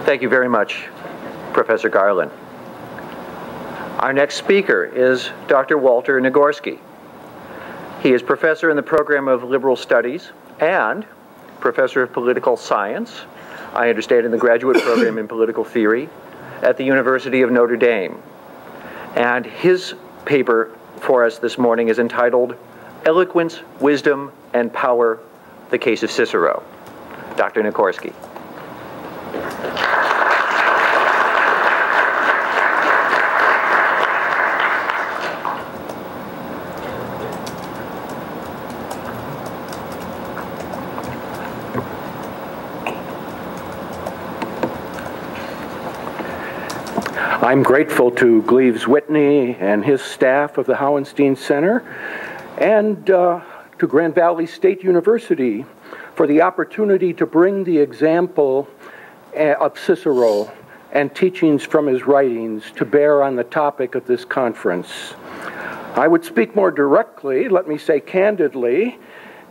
Thank you very much, Professor Garland. Our next speaker is Dr. Walter Nicgorski. He is professor in the program of liberal studies and professor of political science, I understand in the graduate program in political theory, at the University of Notre Dame. And his paper for us this morning is entitled Eloquence, Wisdom, and Power, the Case of Cicero. Dr. Nicgorski. I'm grateful to Gleaves Whitney and his staff of the Hauenstein Center and to Grand Valley State University for the opportunity to bring the example of Cicero and teachings from his writings to bear on the topic of this conference. I would speak more directly, let me say candidly,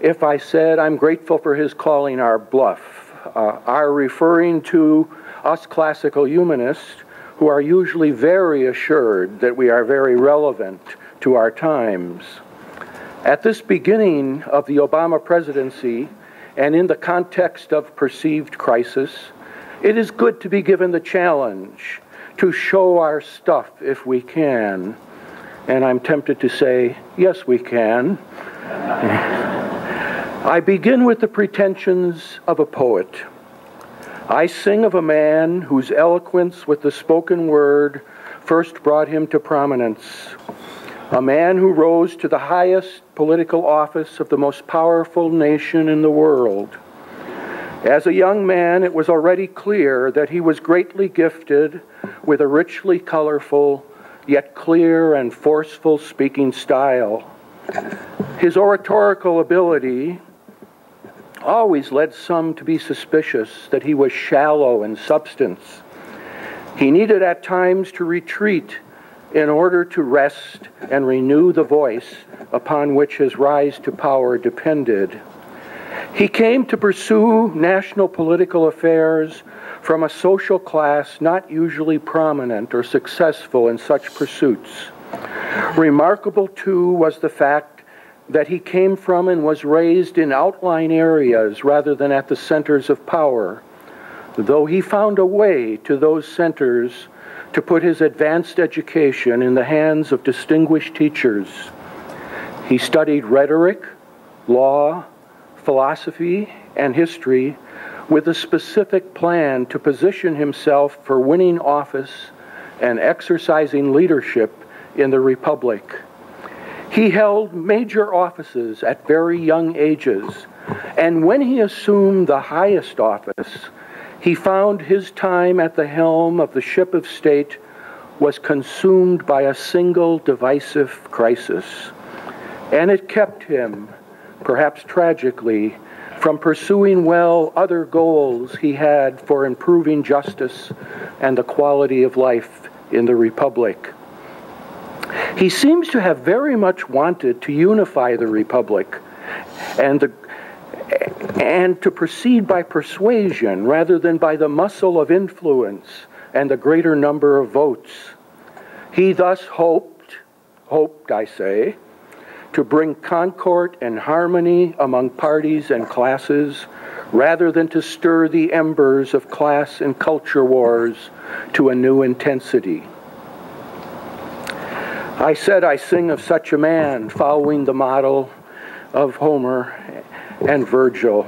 if I said I'm grateful for his calling our bluff, our referring to us classical humanists who are usually very assured that we are very relevant to our times. At this beginning of the Obama presidency, and in the context of perceived crisis, it is good to be given the challenge to show our stuff if we can. And I'm tempted to say, yes, we can. I begin with the pretensions of a poet. I sing of a man whose eloquence with the spoken word first brought him to prominence, a man who rose to the highest political office of the most powerful nation in the world. As a young man, it was already clear that he was greatly gifted with a richly colorful, yet clear and forceful speaking style. His oratorical ability always led some to be suspicious that he was shallow in substance. He needed at times to retreat in order to rest and renew the voice upon which his rise to power depended. He came to pursue national political affairs from a social class not usually prominent or successful in such pursuits. Remarkable, too, was the fact that he came from and was raised in outlying areas rather than at the centers of power, though he found a way to those centers to put his advanced education in the hands of distinguished teachers. He studied rhetoric, law, philosophy, and history with a specific plan to position himself for winning office and exercising leadership in the Republic. He held major offices at very young ages, and when he assumed the highest office, he found his time at the helm of the ship of state was consumed by a single divisive crisis, and it kept him, perhaps tragically, from pursuing well other goals he had for improving justice and the quality of life in the Republic. He seems to have very much wanted to unify the Republic and to proceed by persuasion rather than by the muscle of influence and the greater number of votes. He thus hoped, I say, to bring concord and harmony among parties and classes rather than to stir the embers of class and culture wars to a new intensity. I said I sing of such a man, following the model of Homer and Virgil.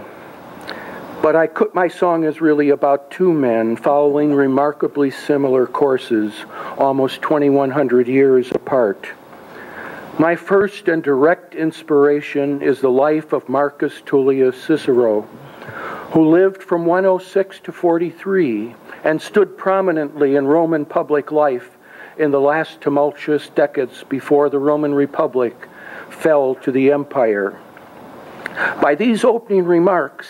But my song is really about two men following remarkably similar courses, almost 2,100 years apart. My first and direct inspiration is the life of Marcus Tullius Cicero, who lived from 106 to 43 and stood prominently in Roman public life in the last tumultuous decades before the Roman Republic fell to the empire. By these opening remarks,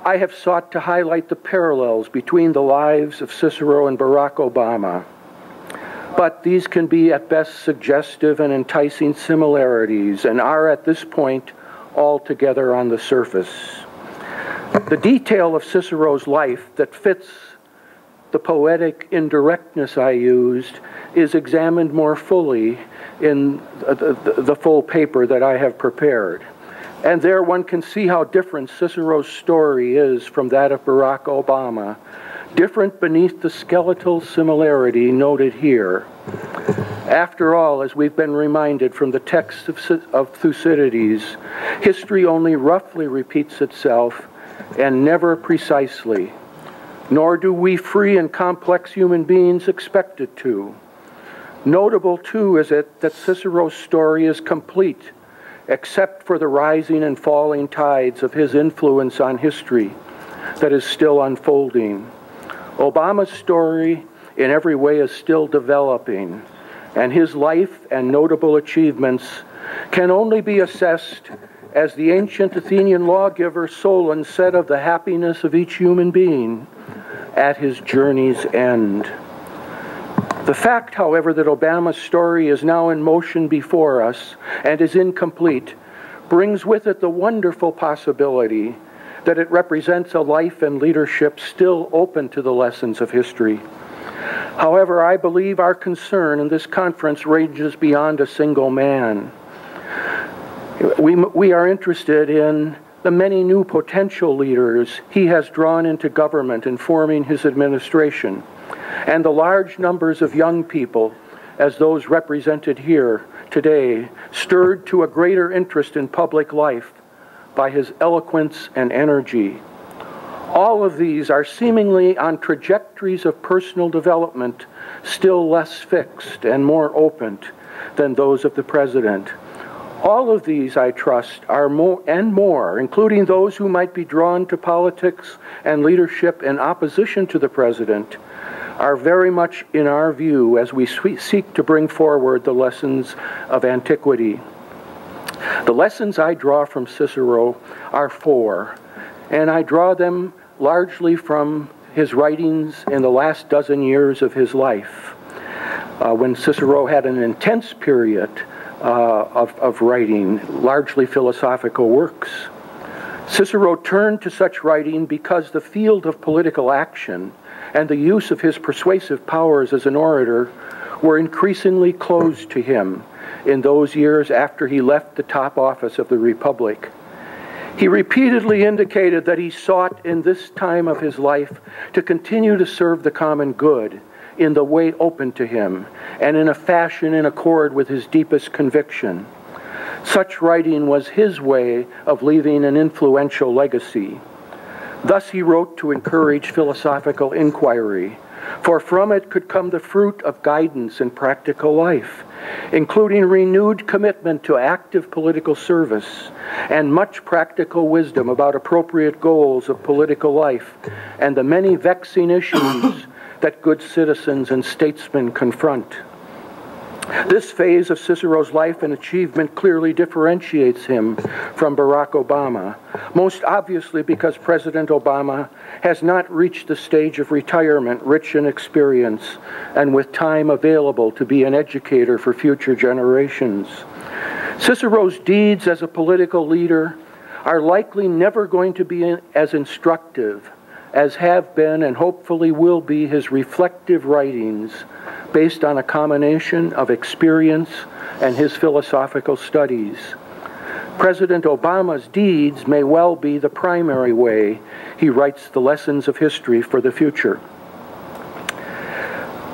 I have sought to highlight the parallels between the lives of Cicero and Barack Obama. But these can be at best suggestive and enticing similarities and are at this point altogether on the surface. The detail of Cicero's life that fits the poetic indirectness I used is examined more fully in the full paper that I have prepared. And there one can see how different Cicero's story is from that of Barack Obama, different beneath the skeletal similarity noted here. After all, as we've been reminded from the text of Thucydides, history only roughly repeats itself and never precisely, nor do we free and complex human beings expect it to. Notable, too, is it that Cicero's story is complete, except for the rising and falling tides of his influence on history that is still unfolding. Obama's story, in every way, is still developing, and his life and notable achievements can only be assessed as the ancient Athenian lawgiver Solon said of the happiness of each human being at his journey's end. The fact, however, that Obama's story is now in motion before us and is incomplete brings with it the wonderful possibility that it represents a life and leadership still open to the lessons of history. However, I believe our concern in this conference ranges beyond a single man. We are interested in the many new potential leaders he has drawn into government in forming his administration, and the large numbers of young people, as those represented here today, stirred to a greater interest in public life by his eloquence and energy. All of these are seemingly on trajectories of personal development still less fixed and more open than those of the president. All of these, I trust, are more, including those who might be drawn to politics and leadership in opposition to the president, are very much in our view as we seek to bring forward the lessons of antiquity. The lessons I draw from Cicero are four, and I draw them largely from his writings in the last dozen years of his life, when Cicero had an intense period of writing, largely philosophical works. Cicero turned to such writing because the field of political action and the use of his persuasive powers as an orator were increasingly closed to him in those years after he left the top office of the Republic. He repeatedly indicated that he sought in this time of his life to continue to serve the common good in the way open to him and in a fashion in accord with his deepest conviction. Such writing was his way of leaving an influential legacy. Thus he wrote to encourage philosophical inquiry, for from it could come the fruit of guidance in practical life, including renewed commitment to active political service and much practical wisdom about appropriate goals of political life and the many vexing issues that good citizens and statesmen confront. This phase of Cicero's life and achievement clearly differentiates him from Barack Obama, most obviously because President Obama has not reached the stage of retirement rich in experience and with time available to be an educator for future generations. Cicero's deeds as a political leader are likely never going to be as instructive as have been and hopefully will be his reflective writings based on a combination of experience and his philosophical studies. President Obama's deeds may well be the primary way he writes the lessons of history for the future.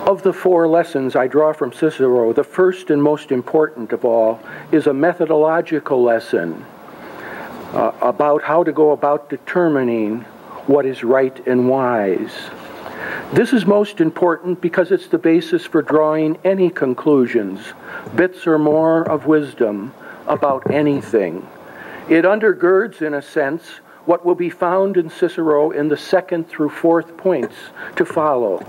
Of the four lessons I draw from Cicero, the first and most important of all is a methodological lesson about how to go about determining what is right and wise. This is most important because it's the basis for drawing any conclusions, bits or more of wisdom about anything. It undergirds, in a sense, what will be found in Cicero in the second through fourth points to follow.